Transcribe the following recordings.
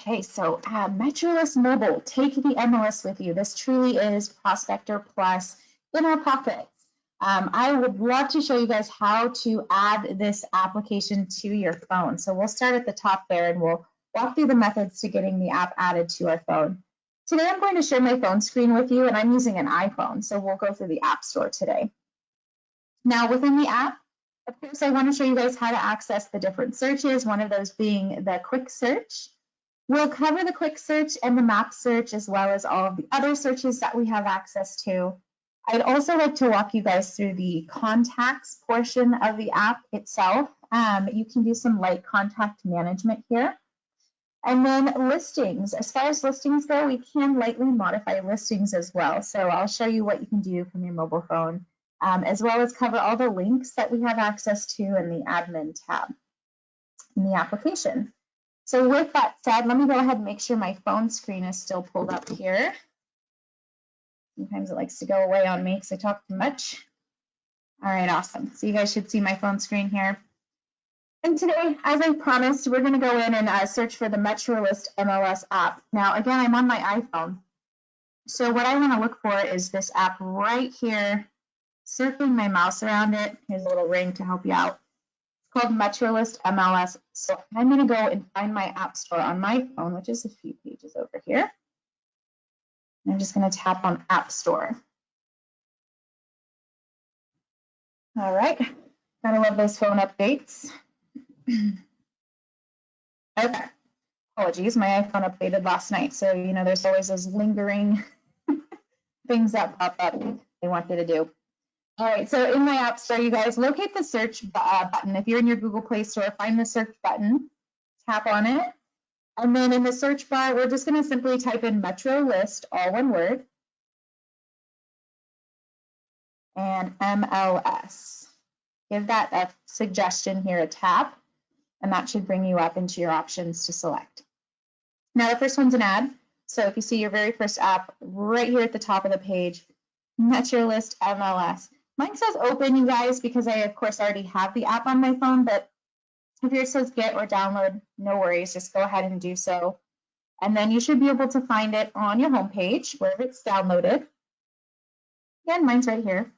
Okay, so MetroList Mobile, take the MLS with you. This truly is Prospector Plus in our pockets. I would love to show you guys how to add this application to your phone. So we'll start at the top there and we'll walk through the methods to getting the app added to our phone. Today I'm going to share my phone screen with you, and I'm using an iPhone, so we'll go through the App Store today. Now within the app, of course, I want to show you guys how to access the different searches, one of those being the quick search. We'll cover the quick search and the map search, as well as all of the other searches that we have access to. I'd also like to walk you guys through the contacts portion of the app itself. You can do some light contact management here. And then listings. As far as listings go, we can lightly modify listings as well. So I'll show you what you can do from your mobile phone, as well as cover all the links that we have access to in the admin tab in the application. So with that said, let me go ahead and make sure my phone screen is still pulled up here. Sometimes it likes to go away on me because I talk too much. All right, awesome. So you guys should see my phone screen here. And today, as I promised, we're going to go in and search for the MetroList MLS app. Now, again, I'm on my iPhone. So what I want to look for is this app right here, circling my mouse around it. Here's a little ring to help you out. Called MetroList MLS. So I'm going to go and find my app store on my phone, which is a few pages over here. I'm just going to tap on App Store. All right, gotta love those phone updates. Okay, apologies, my iPhone updated last night, so you know there's always those lingering things that pop up they want you to do. All right, so in my app store, you guys locate the search button. If you're in your Google Play Store, find the search button, tap on it, and then in the search bar, we're just going to simply type in MetroList, all one word, and MLS. Give that a suggestion here a tap, and that should bring you up into your options to select. Now, the first one's an ad. So if you see your very first app right here at the top of the page, MetroList MLS. Mine says open, you guys, because I, of course, already have the app on my phone, but if yours says get or download, no worries, just go ahead and do so. And then you should be able to find it on your home page, wherever it's downloaded. Again, mine's right here.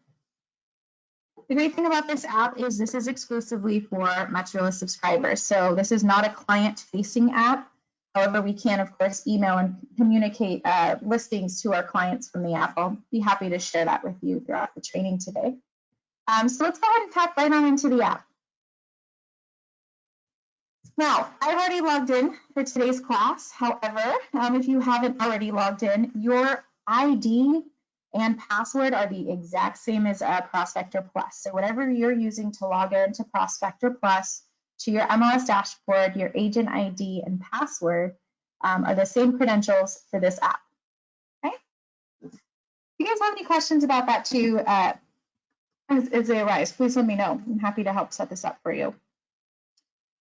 The great thing about this app is this is exclusively for MetroList subscribers. So this is not a client-facing app. However, we can, of course, email and communicate listings to our clients from the app. I'll be happy to share that with you throughout the training today. So let's go ahead and tap right on into the app. Now, I've already logged in for today's class. However, if you haven't already logged in, your ID and password are the exact same as Prospector Plus. So whatever you're using to log in to Prospector Plus, to your MLS dashboard, your agent ID and password are the same credentials for this app. Okay? If you guys have any questions about that too, as they arise, please let me know. I'm happy to help set this up for you.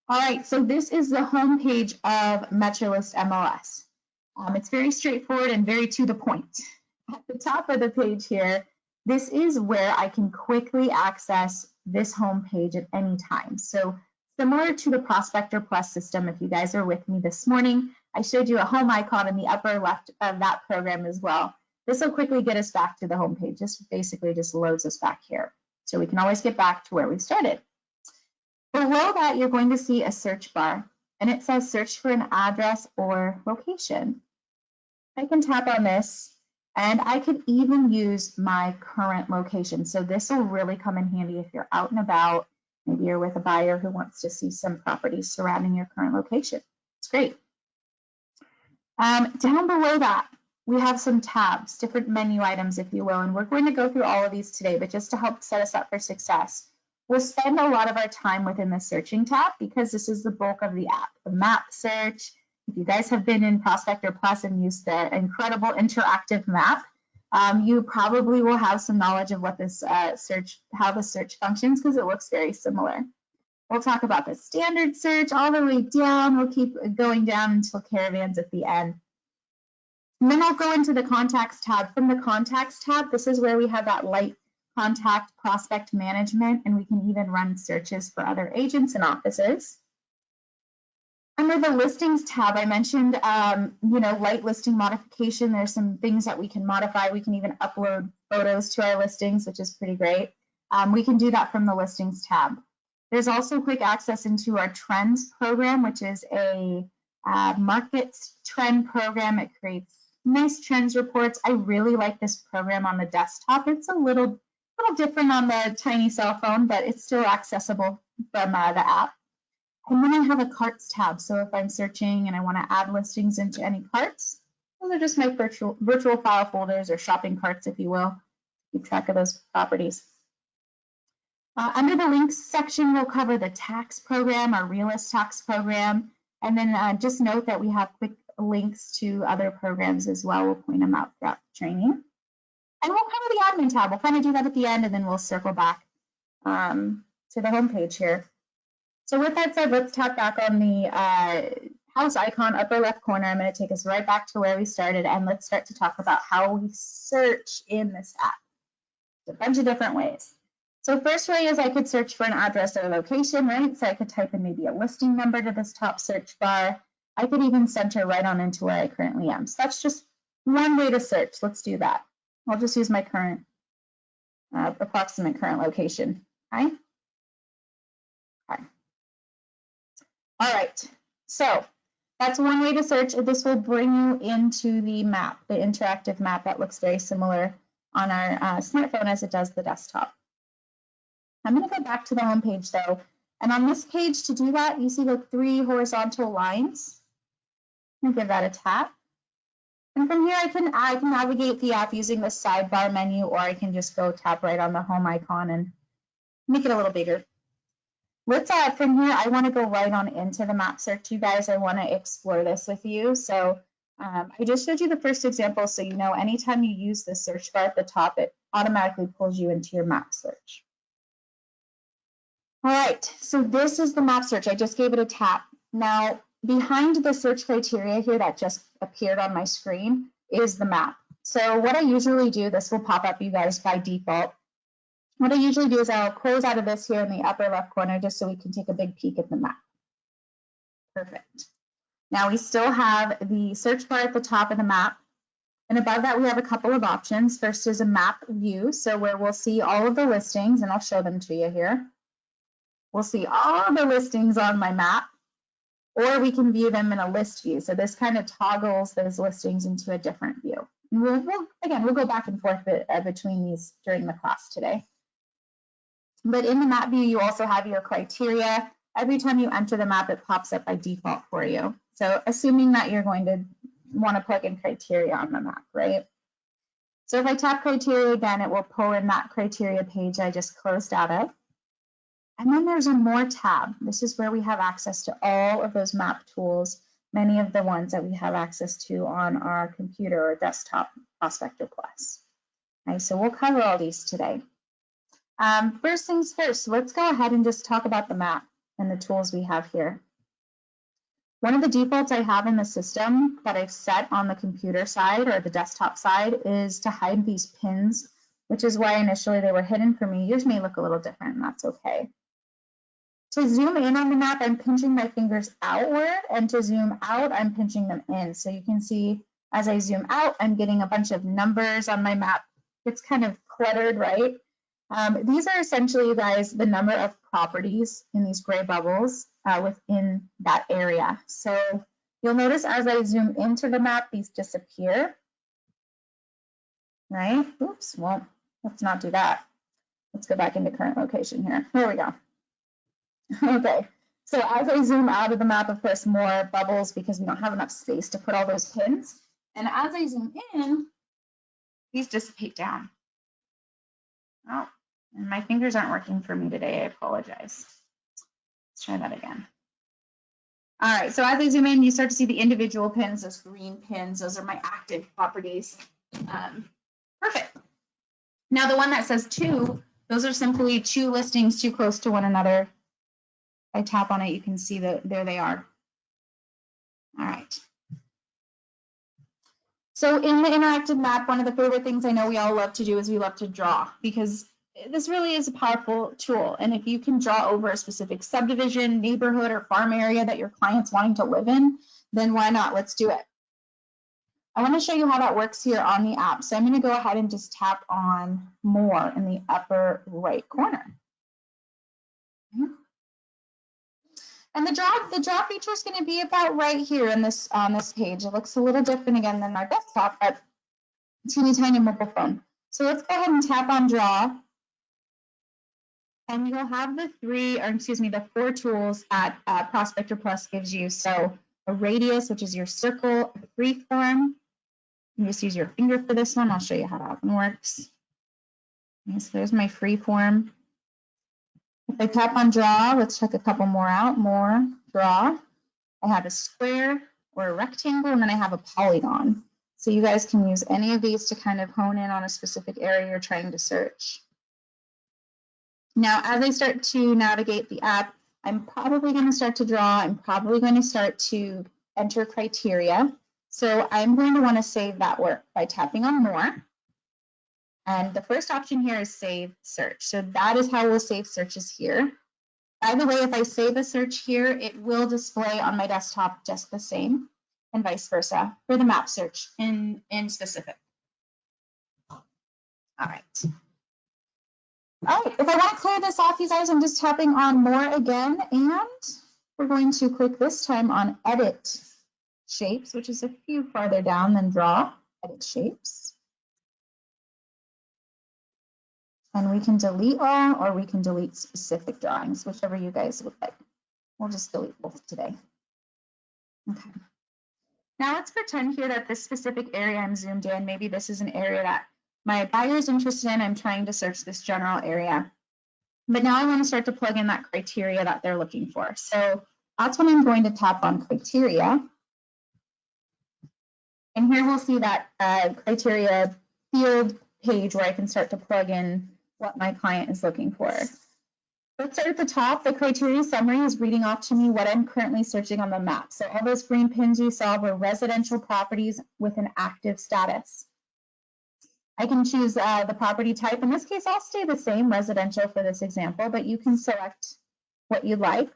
All right, so this is the home page of MetroList MLS. It's very straightforward and very to the point. At the top of the page here, this is where I can quickly access this home page at any time. So similar to the Prospector Plus system, if you guys are with me this morning, I showed you a home icon in the upper left of that program as well. This will quickly get us back to the home page. This basically just loads us back here. So we can always get back to where we started. Below that, you're going to see a search bar, and it says search for an address or location. I can tap on this, and I could even use my current location. So this will really come in handy if you're out and about. Maybe you're with a buyer who wants to see some properties surrounding your current location. It's great. Down below that, we have some tabs, different menu items, if you will, and we're going to go through all of these today, but just to help set us up for success. We'll spend a lot of our time within the searching tab because this is the bulk of the app. The map search, if you guys have been in Prospector Plus and used the incredible interactive map, you probably will have some knowledge of what this how the search functions because it looks very similar. We'll talk about the standard search all the way down. We'll keep going down until caravans at the end. And then I'll go into the contacts tab. From the contacts tab, this is where we have that light contact prospect management, and we can even run searches for other agents and offices. Under the listings tab, I mentioned, light listing modification. There's some things that we can modify. We can even upload photos to our listings, which is pretty great. We can do that from the listings tab. There's also quick access into our trends program, which is a markets trend program. It creates nice trends reports. I really like this program on the desktop. It's a little different on the tiny cell phone, but it's still accessible from the app. And then I have a carts tab. So if I'm searching and I want to add listings into any carts, those are just my virtual file folders or shopping carts, if you will. Keep track of those properties. Under the links section, we'll cover the tax program, our realist tax program. And then just note that we have quick links to other programs as well. We'll point them out throughout the training. And we'll cover the admin tab. We'll kind of do that at the end, and then we'll circle back to the home page here. So with that said, let's tap back on the house icon, upper left corner. I'm going to take us right back to where we started, and let's start to talk about how we search in this app. There's a bunch of different ways. So first way is I could search for an address or a location, right? So I could type in maybe a listing number to this top search bar. I could even center right on into where I currently am. So that's just one way to search. Let's do that. I'll just use my current, approximate current location, okay? Okay. All right, so that's one way to search. This will bring you into the map, the interactive map that looks very similar on our smartphone as it does the desktop. I'm going to go back to the home page though, and on this page to do that, you see the 3 horizontal lines. I'm going to give that a tap. And from here, I can navigate the app using the sidebar menu, or I can just go tap right on the home icon and make it a little bigger. Let's from here, I want to go right on into the map search, you guys. I want to explore this with you. So I just showed you the first example, so you know anytime you use the search bar at the top, it automatically pulls you into your map search. All right, so this is the map search. I just gave it a tap. Now, behind the search criteria here that just appeared on my screen is the map. So what I usually do, this will pop up, you guys, by default. What I usually do is I'll close out of this here in the upper left corner just so we can take a big peek at the map. Perfect. Now we still have the search bar at the top of the map. And above that, we have a couple of options. First is a map view, so where we'll see all of the listings, and I'll show them to you here. We'll see all the listings on my map, or we can view them in a list view. So this kind of toggles those listings into a different view. And we'll go back and forth between these during the class today. But in the map view, you also have your criteria. Every time you enter the map, it pops up by default for you. So assuming that you're going to want to plug in criteria on the map, right? So if I tap criteria again, it will pull in that criteria page I just closed out of. And then there's a more tab. This is where we have access to all of those map tools, many of the ones that we have access to on our computer or desktop, Prospector Plus. Okay, so we'll cover all these today. First things first, let's go ahead and just talk about the map and the tools we have here. One of the defaults I have in the system that I've set on the computer side or the desktop side is to hide these pins, which is why initially they were hidden for me. Yours may look a little different, and that's okay. To zoom in on the map, I'm pinching my fingers outward, and to zoom out, I'm pinching them in. So you can see as I zoom out, I'm getting a bunch of numbers on my map. It's kind of cluttered, right? These are essentially, you guys, the number of properties in these gray bubbles within that area. So you'll notice as I zoom into the map, these disappear, right? Oops, well, let's not do that. Let's go back into current location here. There we go. Okay, so as I zoom out of the map, of course, more bubbles because we don't have enough space to put all those pins. And as I zoom in, these dissipate down. Oh, and my fingers aren't working for me today. I apologize. Let's try that again. All right, so as I zoom in, you start to see the individual pins, those green pins. Those are my active properties. Perfect. Now the one that says 2, those are simply 2 listings too close to one another. If I tap on it, you can see that there they are. All right. So in the interactive map, one of the favorite things I know we all love to do is we love to draw, because this really is a powerful tool. And if you can draw over a specific subdivision, neighborhood, or farm area that your client's wanting to live in, then why not? Let's do it. I want to show you how that works here on the app. So I'm going to go ahead and just tap on more in the upper right corner. And the draw feature is going to be about right here in this on this page. It looks a little different again than our desktop, but teeny tiny mobile phone. So let's go ahead and tap on draw. And you'll have the four tools that Prospector Plus gives you. So a radius, which is your circle, a freeform. You just use your finger for this one. I'll show you how that one works. Okay, so there's my freeform. If I tap on draw, let's check a couple more out. More, draw. I have a square or a rectangle, and then I have a polygon. So you guys can use any of these to kind of hone in on a specific area you're trying to search. Now, as I start to navigate the app, I'm probably going to start to draw. I'm probably going to start to enter criteria. So I'm going to want to save that work by tapping on more. And the first option here is save search. So that is how we'll save searches here. By the way, if I save a search here, it will display on my desktop just the same, and vice versa for the map search in specific. All right. All right, if I want to clear this off, you guys, I'm just tapping on more again, and we're going to click this time on edit shapes, which is a few farther down than draw, edit shapes. And we can delete all, or we can delete specific drawings, whichever you guys would like. We'll just delete both today. Okay. Now let's pretend here that this specific area I'm zoomed in, maybe this is an area that my buyer is interested in. I'm trying to search this general area. But now I want to start to plug in that criteria that they're looking for. So that's when I'm going to tap on criteria. And here we'll see that criteria field page where I can start to plug in what my client is looking for. Let's start at the top. The criteria summary is reading off to me what I'm currently searching on the map. So all those green pins you saw were residential properties with an active status. I can choose the property type. In this case, I'll stay the same, residential for this example, but you can select what you'd like.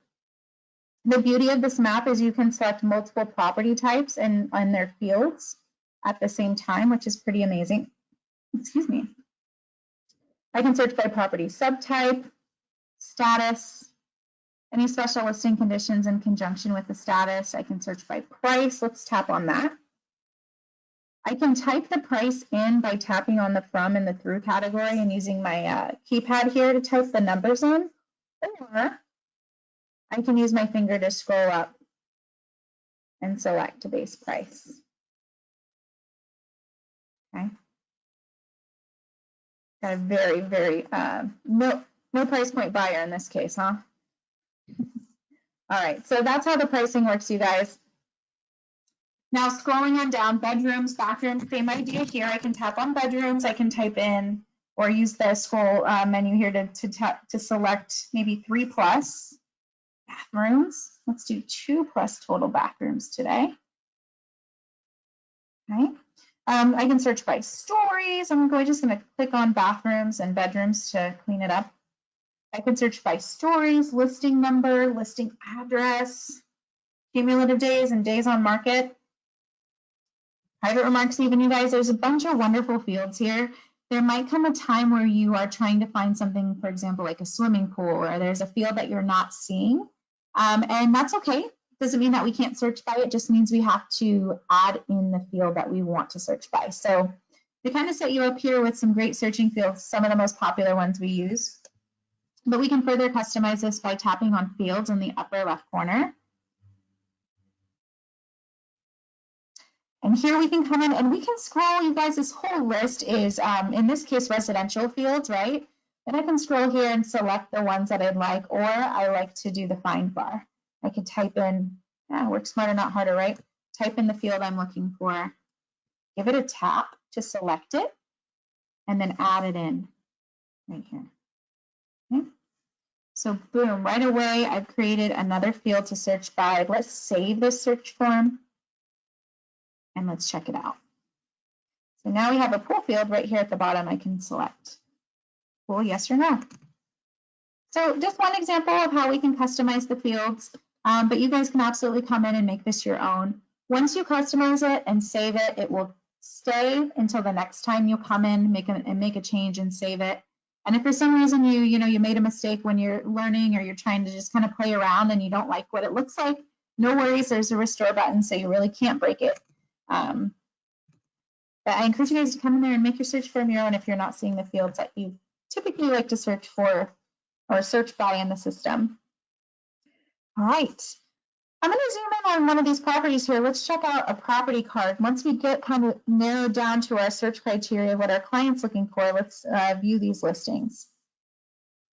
The beauty of this map is you can select multiple property types and their fields at the same time, which is pretty amazing. Excuse me. I can search by property subtype, status, any special listing conditions in conjunction with the status. I can search by price. Let's tap on that. I can type the price in by tapping on the from and the through category and using my keypad here to type the numbers in, or I can use my finger to scroll up and select a base price. Okay. Got a very, very no price point buyer in this case, huh? All right, so that's how the pricing works, you guys. Now scrolling on down, bedrooms, bathrooms, same idea here. I can tap on bedrooms. I can type in or use the scroll menu here to select maybe 3+ bathrooms. Let's do 2+ total bathrooms today. Okay. I can search by stories. I'm just going to click on bathrooms and bedrooms to clean it up. I can search by stories, listing number, listing address, cumulative days, and days on market. Private remarks even, you guys, there's a bunch of wonderful fields here. There might come a time where you are trying to find something, for example, like a swimming pool, or there's a field that you're not seeing. And that's okay. Doesn't mean that we can't search by it, just means we have to add in the field that we want to search by. So they kind of set you up here with some great searching fields, some of the most popular ones we use. But we can further customize this by tapping on fields in the upper left corner. And here we can come in and we can scroll, you guys. This whole list is, in this case, residential fields, right? And I can scroll here and select the ones that I'd like, or I like to do the find bar. I could type in, work smarter, not harder, right? Type in the field I'm looking for, give it a tap to select it, and then add it in right here. Okay. So boom, right away, I've created another field to search by. Let's save this search form. And let's check it out. So now we have a pool field right here at the bottom I can select. Cool, yes or no. So just one example of how we can customize the fields, but you guys can absolutely come in and make this your own. Once you customize it and save it, it will stay until the next time you come in, make a change and save it. And if for some reason you made a mistake when you're learning or you're trying to just kind of play around and you don't like what it looks like, no worries, there's a restore button, so you really can't break it. But I encourage you guys to come in there and make your search from your own if you're not seeing the fields that you typically like to search for or search by in the system. All right. I'm going to zoom in on one of these properties here. Let's check out a property card. Once we get kind of narrowed down to our search criteria, what our client's looking for, let's view these listings.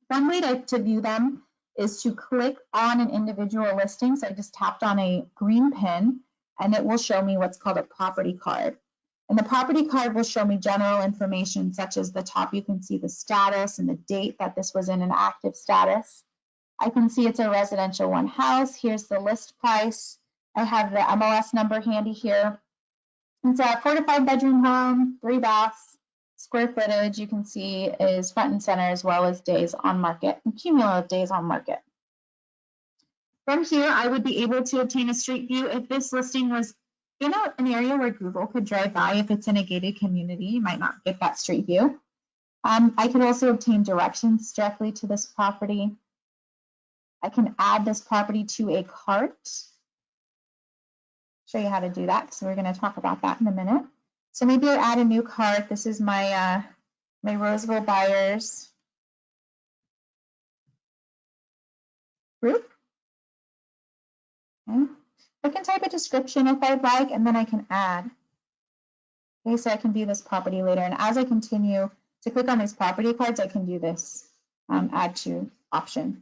One way to view them is to click on an individual listing. So I just tapped on a green pin and it will show me what's called a property card. And the property card will show me general information such as the top, you can see the status and the date that this was in an active status. I can see it's a residential one house. Here's the list price. I have the MLS number handy here. It's a 4 to 5 bedroom home, 3 baths, square footage you can see is front and center as well as days on market and cumulative days on market. From here, I would be able to obtain a street view if this listing was in an area where Google could drive by. If it's in a gated community, you might not get that street view. I could also obtain directions directly to this property. I can add this property to a cart. Show you how to do that, so we're going to talk about that in a minute. So maybe I add a new cart. This is my my Roseville buyers group. Okay. I can type a description if I'd like, and then I can add. Okay, so I can view this property later, and as I continue to click on these property cards, I can do this add to option.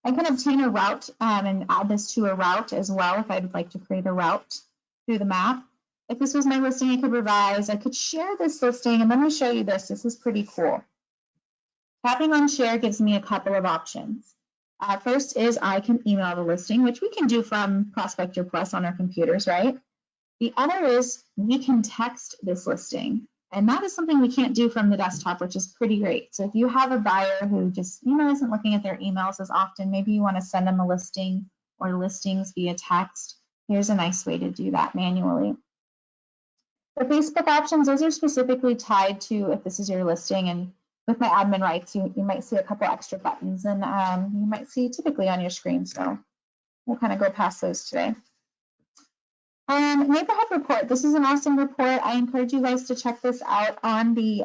I can obtain a route and add this to a route as well if I'd like to create a route through the map. If this was my listing, I could revise. I could share this listing, and let me show you this. This is pretty cool. Tapping on share gives me a couple of options. First is I can email the listing, which we can do from Prospector Plus on our computers, right? The other is we can text this listing. And that is something we can't do from the desktop, which is pretty great. So if you have a buyer who just isn't looking at their emails as often, maybe you want to send them a listing or listings via text, here's a nice way to do that manually. The Facebook options, those are specifically tied to if this is your listing, and with my admin rights, you might see a couple extra buttons and you might see typically on your screen. So we'll kind of go past those today. Neighborhood report. This is an awesome report. I encourage you guys to check this out on the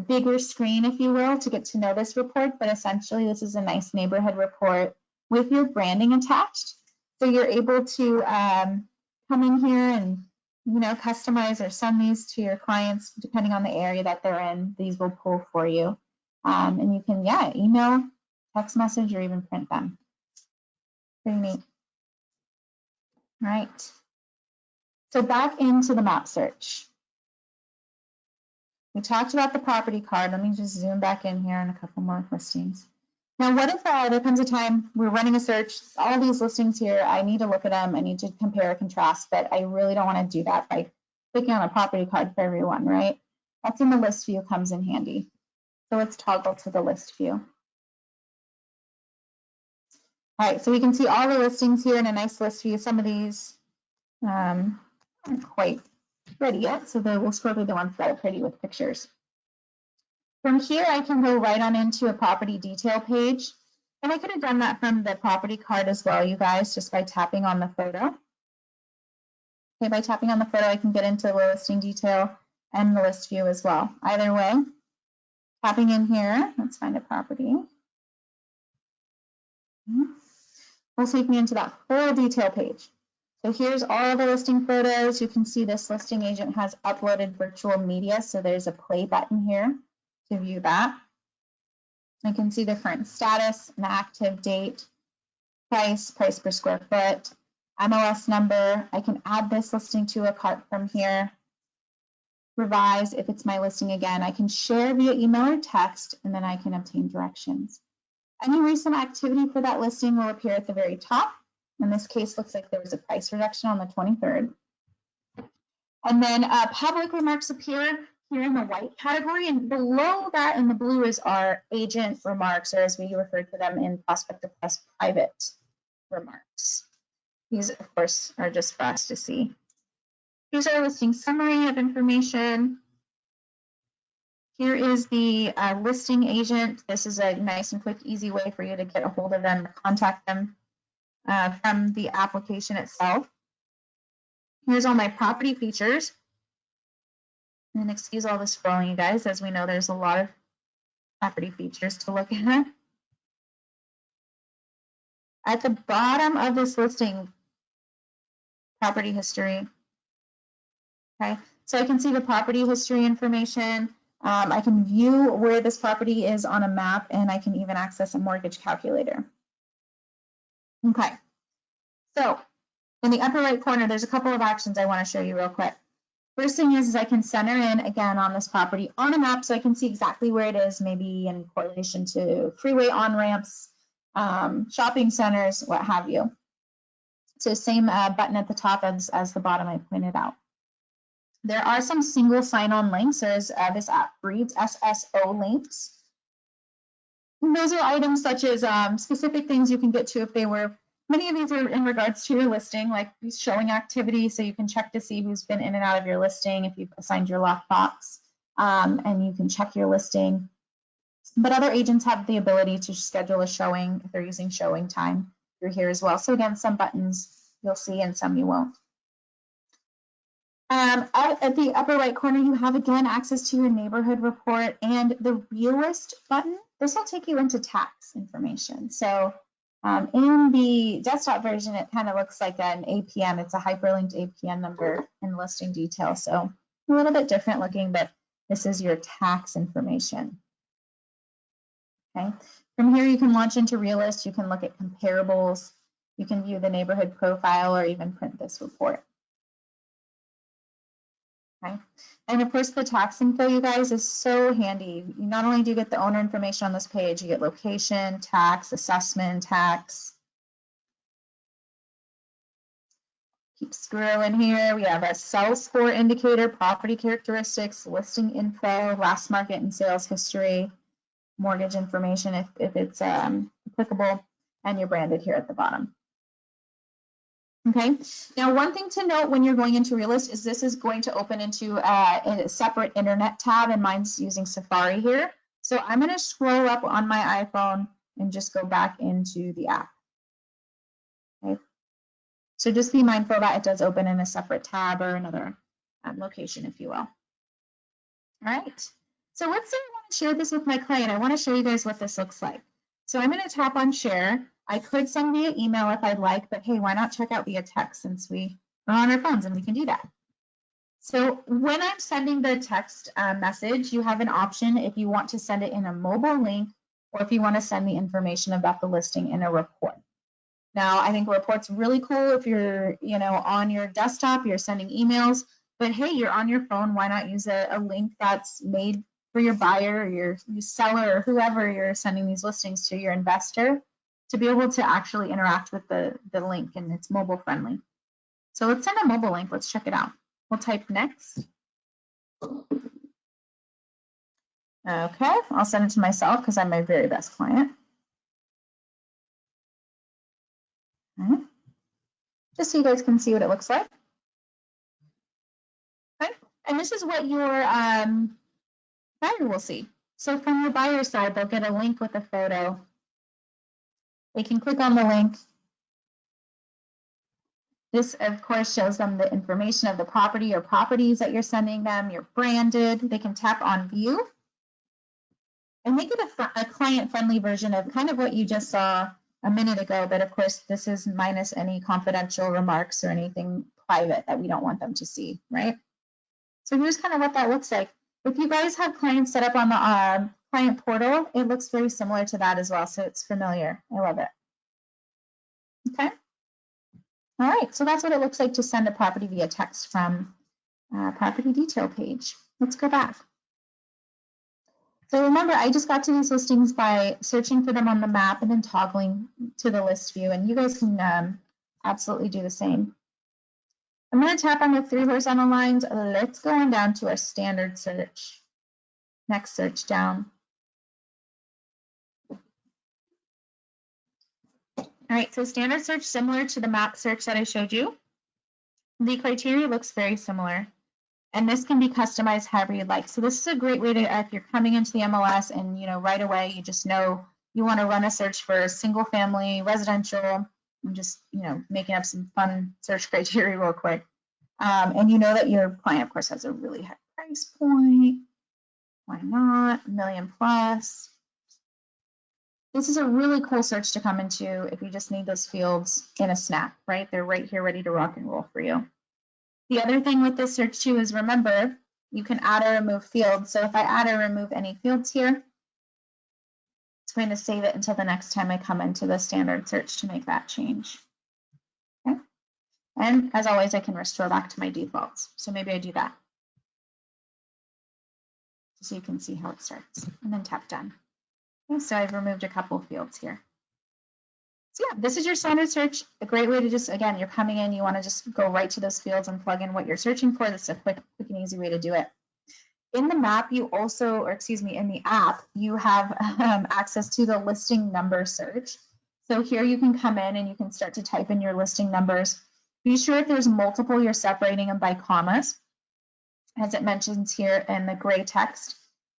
bigger screen, if you will, to get to know this report. But essentially, this is a nice neighborhood report with your branding attached. So you're able to come in here and customize or send these to your clients depending on the area that they're in. These will pull for you, and you can email, text message, or even print them. Pretty neat. Right. So back into the map search. We talked about the property card. Let me just zoom back in here on a couple more listings. Now, what if there comes a time we're running a search, all these listings here, I need to look at them, I need to compare or contrast, but I really don't want to do that by clicking on a property card for everyone, right? That's when the list view comes in handy. So let's toggle to the list view. All right, so we can see all the listings here in a nice list view. Some of these aren't quite ready yet, so we'll scroll through the ones that are pretty with pictures. From here, I can go right on into a property detail page, and I could have done that from the property card as well, you guys, just by tapping on the photo. Okay, by tapping on the photo, I can get into the listing detail and the list view as well. Either way, tapping in here, let's find a property. Will take me into that full detail page. So here's all the listing photos. You can see this listing agent has uploaded virtual media. So there's a play button here to view that. I can see the current status, an active date, price per square foot, MLS number. I can add this listing to a cart from here. Revise if it's my listing again. I can share via email or text, and then I can obtain directions. Any recent activity for that listing will appear at the very top. In this case, looks like there was a price reduction on the 23rd. And then public remarks appear. here in the white category, and below that in the blue is our agent remarks, or as we refer to them in Prospector Plus, private remarks. These, of course, are just for us to see. Here's our listing summary of information. Here is the listing agent. This is a nice and quick, easy way for you to get a hold of them, contact them from the application itself. Here's all my property features. And excuse all the scrolling, you guys, as we know there's a lot of property features to look at. At the bottom of this listing, property history. Okay, so I can see the property history information. I can view where this property is on a map, and I can even access a mortgage calculator. Okay, so in the upper right corner, there's a couple of actions I want to show you real quick. First thing is I can center in again on this property on a map so I can see exactly where it is, maybe in correlation to freeway on-ramps, shopping centers, what have you. So same button at the top as the bottom I pointed out. There are some single sign-on links. There's this app breeds SSO links. And those are items such as specific things you can get to if they were. Many of these are in regards to your listing, like showing activity, so you can check to see who's been in and out of your listing if you've assigned your lockbox, and you can check your listing. But other agents have the ability to schedule a showing if they're using showing time through here as well. So again, some buttons you'll see and some you won't. At the upper right corner, you have again access to your neighborhood report and the realist button. This will take you into tax information. So in the desktop version, it kind of looks like an APN. It's a hyperlinked APN number and listing details. So a little bit different looking, but this is your tax information. Okay. From here, you can launch into Realist. You can look at comparables. You can view the neighborhood profile or even print this report. Okay. And of course, the tax info, you guys, is so handy. You not only do you get the owner information on this page, you get location, tax, assessment, tax. Keep scrolling here. We have a sales score indicator, property characteristics, listing info, last market and sales history, mortgage information if it's applicable, and you're branded here at the bottom. Okay, now one thing to note when you're going into Realist is this is going to open into a separate internet tab, and mine's using Safari here. So I'm going to scroll up on my iPhone and just go back into the app. Okay, so just be mindful that it does open in a separate tab or another location, if you will. All right, so let's say I want to share this with my client. I want to show you guys what this looks like. So I'm going to tap on share. I could send via email if I'd like, but hey, why not check out via text since we are on our phones and we can do that. So when I'm sending the text message, you have an option if you want to send it in a mobile link or if you want to send the information about the listing in a report. Now, I think a report's really cool if you're, on your desktop, you're sending emails, but hey, you're on your phone, why not use a link that's made for your buyer or your seller or whoever you're sending these listings to, your investor, to be able to actually interact with the link, and it's mobile friendly. So let's send a mobile link. Let's check it out. We'll type next. Okay, I'll send it to myself because I'm my very best client. All right. Just so you guys can see what it looks like. Okay, and this is what your buyer will see. So from your buyer side, they'll get a link with a photo. They can click on the link. This, of course, shows them the information of the property or properties that you're sending them. You're branded. They can tap on view. And they get a client-friendly version of kind of what you just saw a minute ago. But of course, this is minus any confidential remarks or anything private that we don't want them to see, right? So here's kind of what that looks like. If you guys have clients set up on the client portal, it looks very similar to that as well. So it's familiar. I love it. Okay. All right, so that's what it looks like to send a property via text from property detail page. Let's go back. So remember, I just got to these listings by searching for them on the map and then toggling to the list view, and you guys can absolutely do the same. I'm going to tap on the 3 horizontal lines. Let's go on down to our standard search. Next search down. All right, so standard search, similar to the map search that I showed you. The criteria looks very similar, and this can be customized however you'd like. So this is a great way to, if you're coming into the MLS and right away you just know you want to run a search for single family, residential. I'm just making up some fun search criteria real quick. And you know that your client, of course, has a really high price point. Why not? $1 million plus. This is a really cool search to come into if you just need those fields in a snap, right? They're right here ready to rock and roll for you. The other thing with this search too is, remember, you can add or remove fields. So if I add or remove any fields here, it's going to save it until the next time I come into the standard search to make that change. Okay. And as always, I can restore back to my defaults. So maybe I do that, so you can see how it starts, and then tap done. Okay, so I've removed a couple fields here. So yeah, this is your standard search. A great way to just, again, you're coming in, you want to just go right to those fields and plug in what you're searching for. This is a quick and easy way to do it. In the map, you also, or excuse me, in the app, you have access to the listing number search. So here you can come in and you can start to type in your listing numbers. Be sure if there's multiple, you're separating them by commas, as it mentions here in the gray text.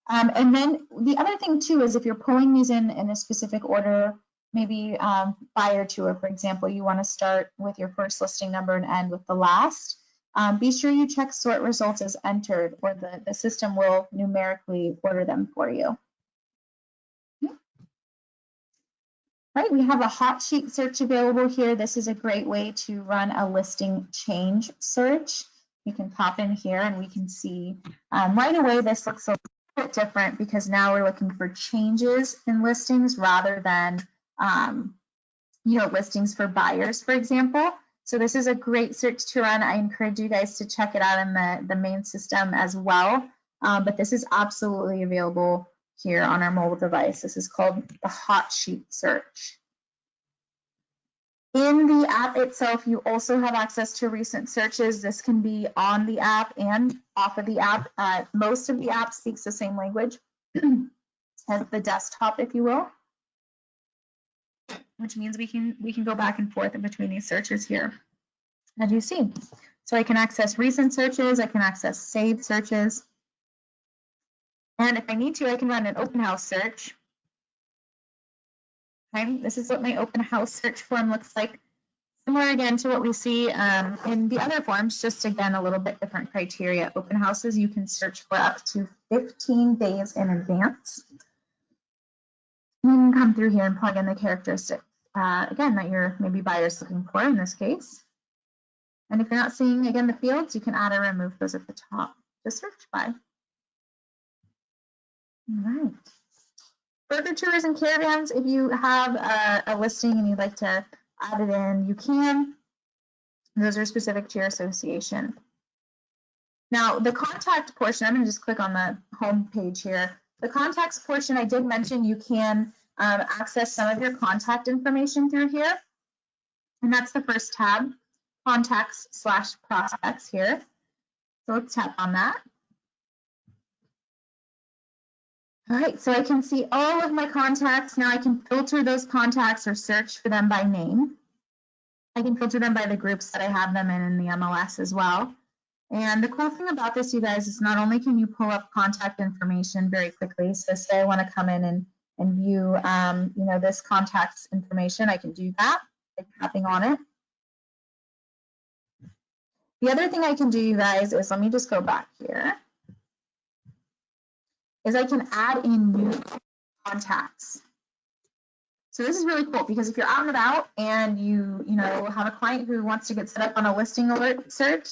And then the other thing too is if you're pulling these in a specific order, maybe buyer tour, for example, you want to start with your first listing number and end with the last. Be sure you check sort results as entered, or the system will numerically order them for you. Okay. Right, we have a hot sheet search available here. This is a great way to run a listing change search. You can pop in here and we can see right away this looks a bit different because now we're looking for changes in listings rather than listings for buyers, for example. So this is a great search to run. I encourage you guys to check it out in the main system as well. But this is absolutely available here on our mobile device. This is called the hot sheet search. In the app itself, you also have access to recent searches. This can be on the app and off of the app. Most of the app speaks the same language as the desktop, if you will, which means we can go back and forth in between these searches here, as you see. So I can access recent searches, I can access saved searches, and if I need to, I can run an open house search. Okay, this is what my open house search form looks like. Similar again to what we see in the other forms, just again a little bit different criteria. Open houses you can search for up to 15 days in advance. You can come through here and plug in the characteristics again that your maybe buyer's looking for in this case. And if you're not seeing again the fields, you can add or remove those at the top to search by. All right. Burger tours and caravans, if you have a listing and you'd like to add it in, you can. Those are specific to your association. Now, the contact portion, I'm going to just click on the home page here. The contacts portion, I did mention you can access some of your contact information through here. And that's the first tab, contacts/prospects here. So let's tap on that. All right, so I can see all of my contacts. Now I can filter those contacts or search for them by name. I can filter them by the groups that I have them in the MLS as well. And the cool thing about this, you guys, is not only can you pull up contact information very quickly. So say I want to come in and view, this contact's information, I can do that by tapping on it. The other thing I can do, you guys, is let me just go back here. Is I can add in new contacts. So this is really cool because if you're out and about and you have a client who wants to get set up on a listing alert search,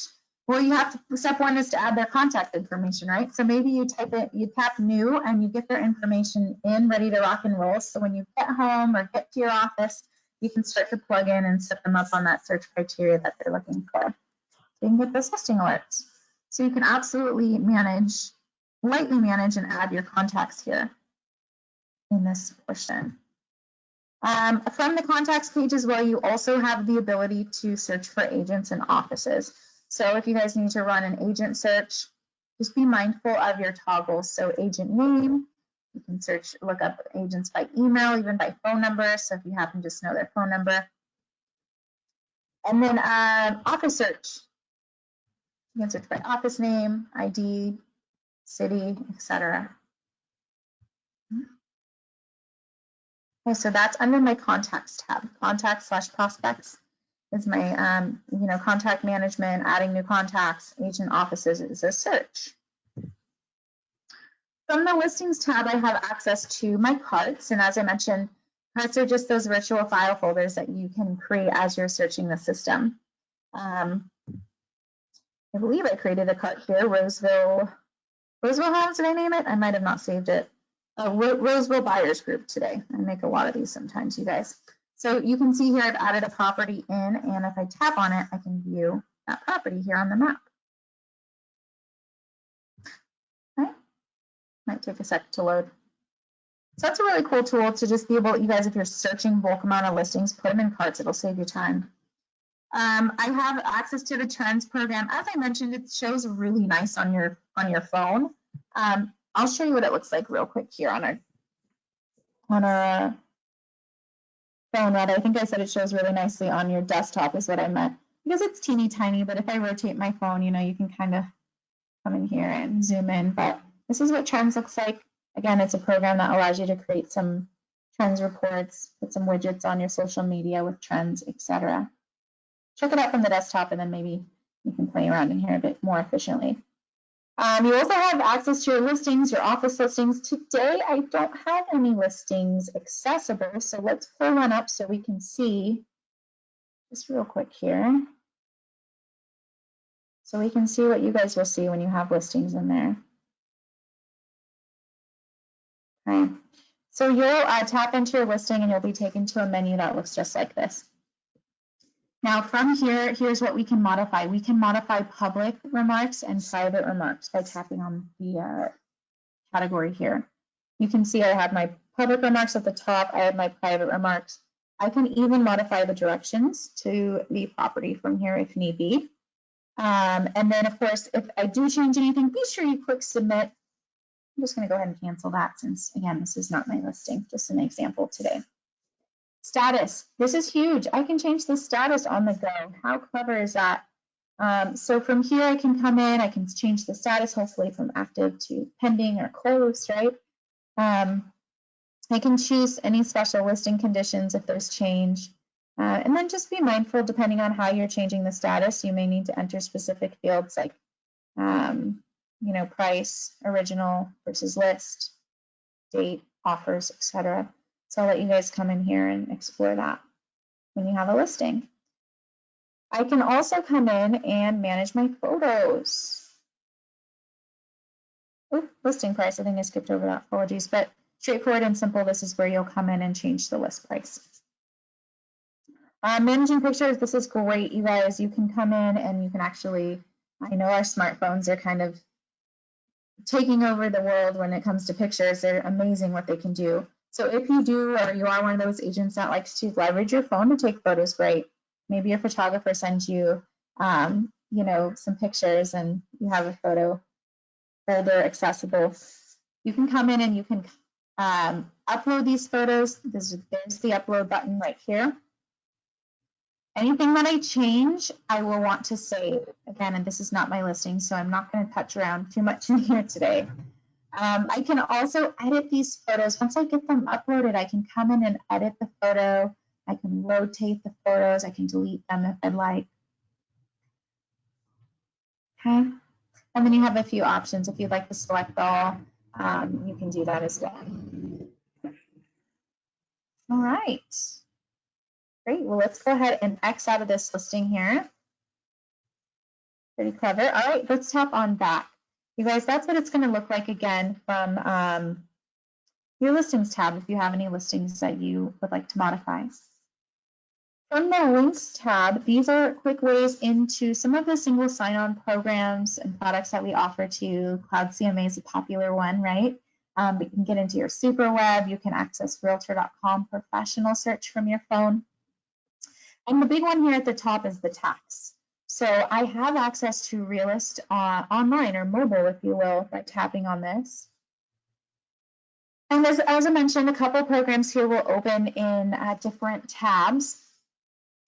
well, you have to, step one is to add their contact information, right? So maybe you type it, you tap new and you get their information in ready to rock and roll. So when you get home or get to your office, you can start to plug in and set them up on that search criteria that they're looking for. So you can get those listing alerts. So you can absolutely lightly manage and add your contacts here in this portion. From the contacts page as well, you also have the ability to search for agents and offices. So if you guys need to run an agent search, just be mindful of your toggles. So agent name, you can search, look up agents by email, even by phone number. So if you happen to just know their phone number. And then office search. You can search by office name, ID, city, etc. Okay, so that's under my contacts tab. Contacts/prospects is my contact management, adding new contacts, agent offices is a search. From the listings tab, I have access to my carts, and as I mentioned, carts are just those virtual file folders that you can create as you're searching the system. I believe I created a cart here, Roseville Homes, did I name it? I might have not saved it. Roseville Buyers Group today. I make a lot of these sometimes, you guys. So you can see here I've added a property in, and if I tap on it, I can view that property here on the map. Okay. Might take a sec to load. So that's a really cool tool to just be able, you guys, if you're searching bulk amount of listings, put them in carts, it'll save you time. I have access to the trends program. As I mentioned, it shows really nice on your phone. I'll show you what it looks like real quick here on our phone. Rather, I think I said it shows really nicely on your desktop is what I meant, because it's teeny tiny. But if I rotate my phone, you can kind of come in here and zoom in. But this is what trends looks like. Again, it's a program that allows you to create some trends reports, put some widgets on your social media with trends, etc. Check it out from the desktop, and then maybe you can play around in here a bit more efficiently. You also have access to your listings, your office listings. Today, I don't have any listings accessible, so let's pull one up so we can see just real quick here. So we can see what you guys will see when you have listings in there. Okay, so you'll tap into your listing and you'll be taken to a menu that looks just like this. Now from here, here's what we can modify. We can modify public remarks and private remarks by tapping on the category here. You can see I have my public remarks at the top. I have my private remarks. I can even modify the directions to the property from here if need be. And then of course, if I do change anything, be sure you click submit. I'm just going to go ahead and cancel that since, again, this is not my listing, just an example today. Status. This is huge. I can change the status on the go. How clever is that? So from here, I can come in, I can change the status, hopefully from active to pending or closed, right? I can choose any special listing conditions if there's change. And then just be mindful, depending on how you're changing the status, you may need to enter specific fields like price, original versus list, date, offers, etc. So I'll let you guys come in here and explore that when you have a listing. I can also come in and manage my photos. Oh, listing price, I think I skipped over that, apologies, but straightforward and simple, this is where you'll come in and change the list price. Managing pictures, this is great, you guys. You can come in and you can actually, I know our smartphones are kind of taking over the world when it comes to pictures. They're amazing what they can do. So if you do, or you are one of those agents that likes to leverage your phone to take photos, great. Maybe a photographer sends you, some pictures and you have a photo folder accessible. You can come in and you can upload these photos. There's the upload button right here. Anything that I change, I will want to save. Again, and this is not my listing, so I'm not going to touch around too much in here today. I can also edit these photos. Once I get them uploaded, I can come in and edit the photo. I can rotate the photos. I can delete them if I'd like. Okay. And then you have a few options. If you'd like to select all, you can do that as well. All right. Great. Well, let's go ahead and X out of this listing here. Pretty clever. All right, let's tap on back. You guys, that's what it's going to look like again from your listings tab if you have any listings that you would like to modify. From the links tab, these are quick ways into some of the single sign-on programs and products that we offer to you. Cloud CMA is a popular one, right? You can get into your super web. You can access realtor.com professional search from your phone. And the big one here at the top is the tax. So I have access to MetroList online or mobile, if you will, by tapping on this. And as I mentioned, a couple programs here will open in different tabs.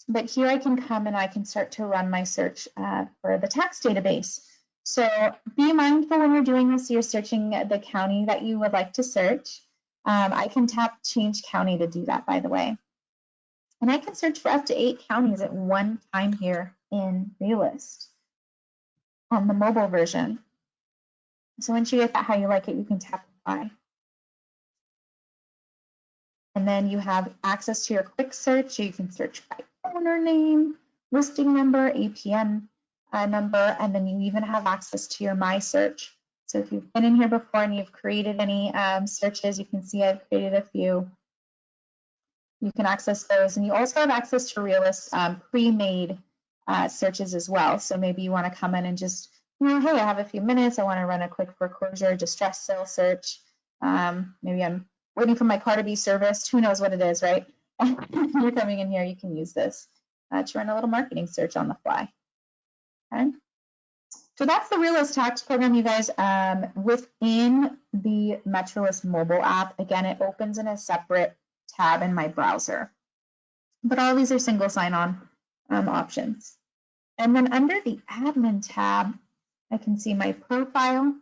But here I can come and I can start to run my search for the tax database. So be mindful when you're doing this, you're searching the county that you would like to search. I can tap change county to do that, by the way. And I can search for up to 8 counties at one time here in MetroList on the mobile version. So once you get that how you like it, you can tap apply. And then you have access to your quick search. So you can search by owner name, listing number, APN number, and then you even have access to your My Search. So if you've been in here before and you've created any searches, you can see I've created a few. You can access those, and you also have access to MetroList pre-made searches as well. So maybe you want to come in and just, hey, I have a few minutes. I want to run a quick foreclosure, distress sale search. Maybe I'm waiting for my car to be serviced. Who knows what it is, right? You're coming in here, you can use this to run a little marketing search on the fly. Okay. So that's the MetroList tax program, you guys. Within the MetroList mobile app, again, it opens in a separate tab in my browser. But all these are single sign-on options. And then under the admin tab, I can see my profile.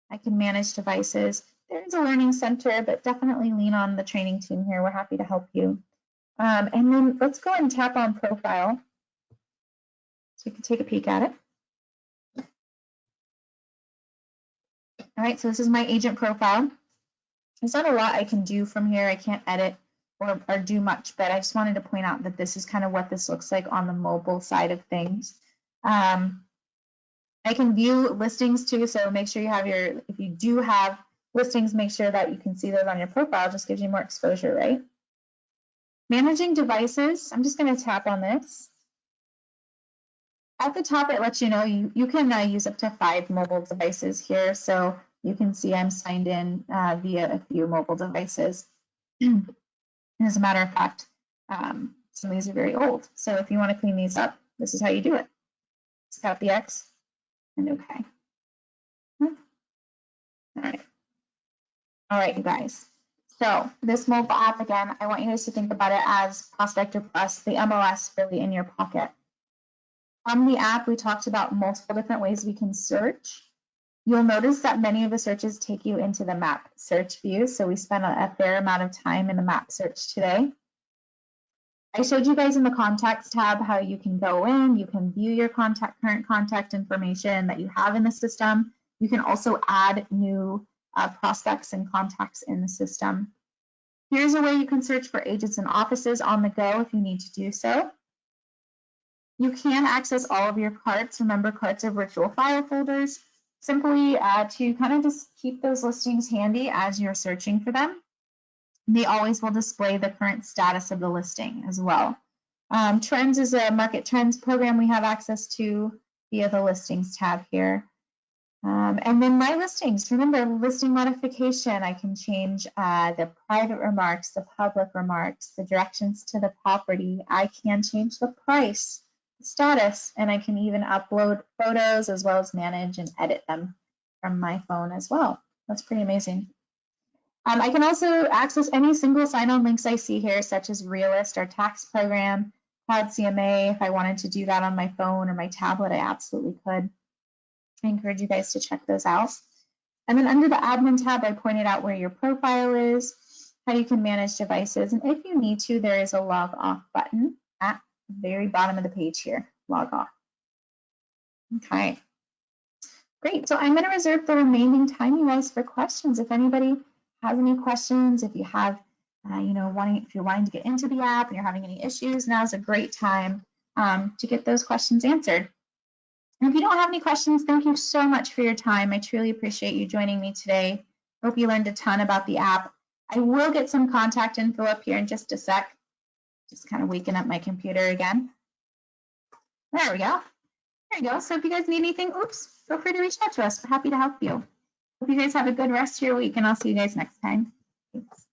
I can manage devices. There's a learning center, but definitely lean on the training team here. We're happy to help you. And then let's go and tap on profile so you can take a peek at it. All right, so this is my agent profile. There's not a lot I can do from here. I can't edit or do much, but I just wanted to point out that this is kind of what this looks like on the mobile side of things. I can view listings too, so make sure you have your, if you do have listings, make sure that you can see those on your profile. It just gives you more exposure, right? Managing devices, I'm just going to tap on this. At the top, it lets you know you can use up to 5 mobile devices here. So you can see I'm signed in via a few mobile devices. As a matter of fact, some of these are very old. So if you want to clean these up, this is how you do it. Just tap the X and OK. All right, you guys. So this mobile app, again, I want you guys to think about it as Prospector Plus, the MLS really in your pocket. On the app, we talked about multiple different ways we can search. You'll notice that many of the searches take you into the map search view. So we spent a fair amount of time in the map search today. I showed you guys in the contacts tab how you can go in, you can view your current contact information that you have in the system. You can also add new prospects and contacts in the system. Here's a way you can search for agents and offices on the go if you need to do so. You can access all of your carts. Remember, carts are virtual file folders. Simply to kind of just keep those listings handy as you're searching for them. They always will display the current status of the listing as well. Trends is a market trends program we have access to via the listings tab here. And then my listings, remember listing modification, I can change the private remarks, the public remarks, the directions to the property. I can change the price, the status, and I can even upload photos as well as manage and edit them from my phone as well. That's pretty amazing. I can also access any single sign-on links I see here, such as MetroList, our tax program, Cloud CMA. If I wanted to do that on my phone or my tablet, I absolutely could. I encourage you guys to check those out. And then under the admin tab, I pointed out where your profile is, how you can manage devices. And if you need to, there is a log off button at the very bottom of the page here, log off. Okay, great. So I'm going to reserve the remaining time, you guys, for questions. If anybody has any questions, if you have, if you're wanting to get into the app and you're having any issues, now's a great time to get those questions answered. And if you don't have any questions, thank you so much for your time. I truly appreciate you joining me today. Hope you learned a ton about the app. I will get some contact info up here in just a sec. Just kind of waking up my computer again. There we go. There you go. So if you guys need anything, feel free to reach out to us. We're happy to help you. Hope you guys have a good rest of your week, and I'll see you guys next time. Thanks.